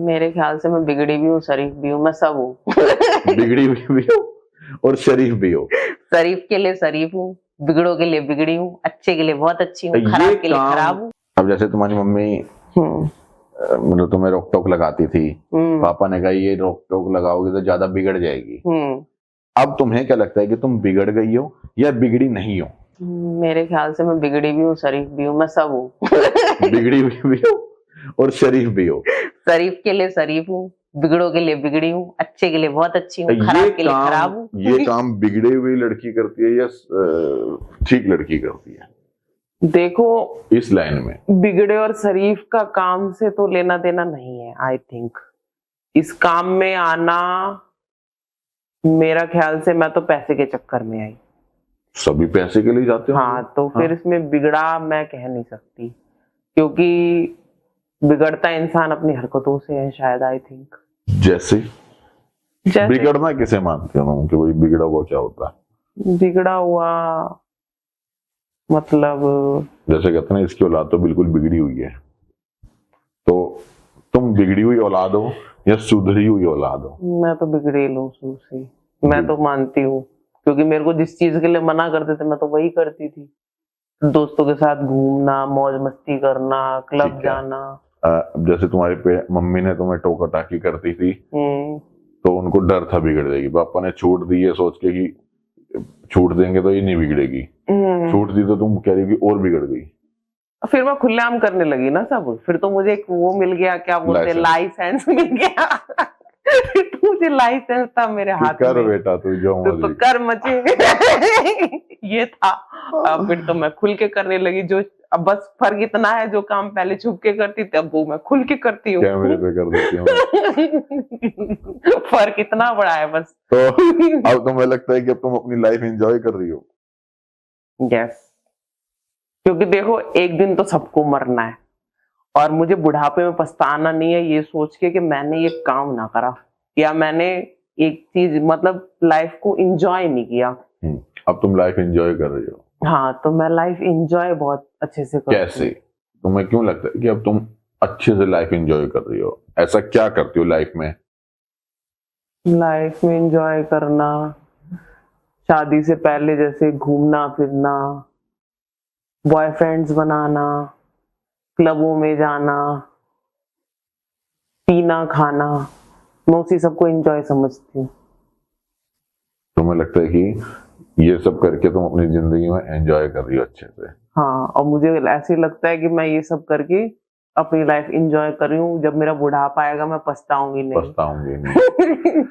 मेरे ख्याल से मैं बिगड़ी भी हूँ, शरीफ भी हूँ, मैं सब हूँ। बिगड़ी हुई भी हो और शरीफ भी हो। शरीफ के लिए शरीफ हूँ, बिगड़ों के लिए बिगड़ी हूँ, अच्छे के लिए बहुत अच्छी हूँ, ये खराब के लिए काम खराब हूँ। अब जैसे तुम्हारी मम्मी मतलब तुम्हें रोक टोक लगाती थी, पापा ने कहा ये रोक टोक लगाओगे तो ज्यादा बिगड़ जाएगी। अब तुम्हें क्या लगता है कि तुम बिगड़ गई हो या बिगड़ी नहीं हो? मेरे ख्याल से मैं बिगड़ी भी हूँ, शरीफ भी हूँ, मैं सब हूँ। बिगड़ी हुई भी हो और शरीफ भी हो। शरीफ के लिए शरीफ हूँ, बिगड़ों के लिए बिगड़ी हूँ, अच्छे के लिए बहुत अच्छी हूँ, खराब के लिए खराब हूँ। ये काम बिगड़ी हुई लड़की करती है या ठीक लड़की करती है? देखो, इस लाइन में बिगड़े और शरीफ का काम से तो लेना देना नहीं है। आई थिंक इस काम में आना, मेरा ख्याल से मैं तो पैसे के चक्कर में आई। सभी पैसे के लिए जाते हो? हाँ, तो फिर इसमें बिगड़ा मैं कह नहीं सकती, क्योंकि बिगड़ता इंसान अपनी हरकतों से है शायद। आई थिंक जैसे बिगड़ना किसे मानते हो कि भाई बिगड़ा हुआ क्या होता है? बिगड़ा हुआ मतलब जैसे कहते हैं इसकी औलाद तो बिल्कुल बिगड़ी हुई है, तो तुम बिगड़ी हुई औलाद हो या सुधरी हुई औलाद हो? मैं तो बिगड़ेल हूँ शुरू से, मैं तो मानती हूँ, क्योंकि मेरे को जिस चीज के लिए मना करते थे मैं तो वही करती थी। दोस्तों के साथ घूमना, मौज मस्ती करना, क्लब जाना। जैसे तुम्हारी मम्मी ने तुम्हें टोका टाकी करती थी तो उनको डर था बिगड़ जाएगी, पापा ने छूट दी है सोच के कि छूट देंगे तो ये नहीं बिगड़ेगी, छूट दी तो तुम कह रही कि और बिगड़ गई। फिर मैं खुलेआम करने लगी ना सब, फिर तो मुझे एक वो मिल गया, क्या बोलते हैं, लाइसेंस मिल गया। फिर तो मुझे लाइसेंस था मेरे हाथ कर में, बेटा तू जो तो कर मचे। ये था। अब फिर तो मैं खुल के करने लगी, जो अब बस फर्क इतना है, जो काम पहले छुप के करती थी अब वो मैं खुल के करती हूँ। कैमरे पे कर देती हूँ। फर्क इतना बड़ा है बस। तो अब तुम्हें लगता है कि अब तुम अपनी लाइफ एंजॉय कर रही हो? यस, क्योंकि देखो एक दिन तो सबको मरना है, और मुझे बुढ़ापे में पछताना नहीं है ये सोच के कि मैंने ये काम ना करा, या मैंने एक चीज मतलब लाइफ को एंजॉय नहीं किया। अब तुम लाइफ एंजॉय कर रही हो? हाँ, तो मैं लाइफ एंजॉय बहुत अच्छे से करती हूँ। कैसे? तुम्हें क्यों लगता है कि अब तुम अच्छे से लाइफ एंजॉय कर रही हो? ऐसा क्या करती हो लाइफ में? लाइफ में एंजॉय करना, शादी से पहले जैसे घूमना फिरना, बॉयफ्रेंड्स बनाना, क्लबों में जाना, पीना खाना, मैं उसी सबको एंजॉय समझती हूँ। तुम्हें लगता है कि ये सब करके तुम अपनी जिंदगी में एंजॉय कर रही हो अच्छे से? हाँ, और मुझे ऐसे लगता है कि मैं ये सब करके अपनी लाइफ एंजॉय कर रही हूँ। जब मेरा बुढ़ापा आएगा मैं पछताऊंगी नहीं।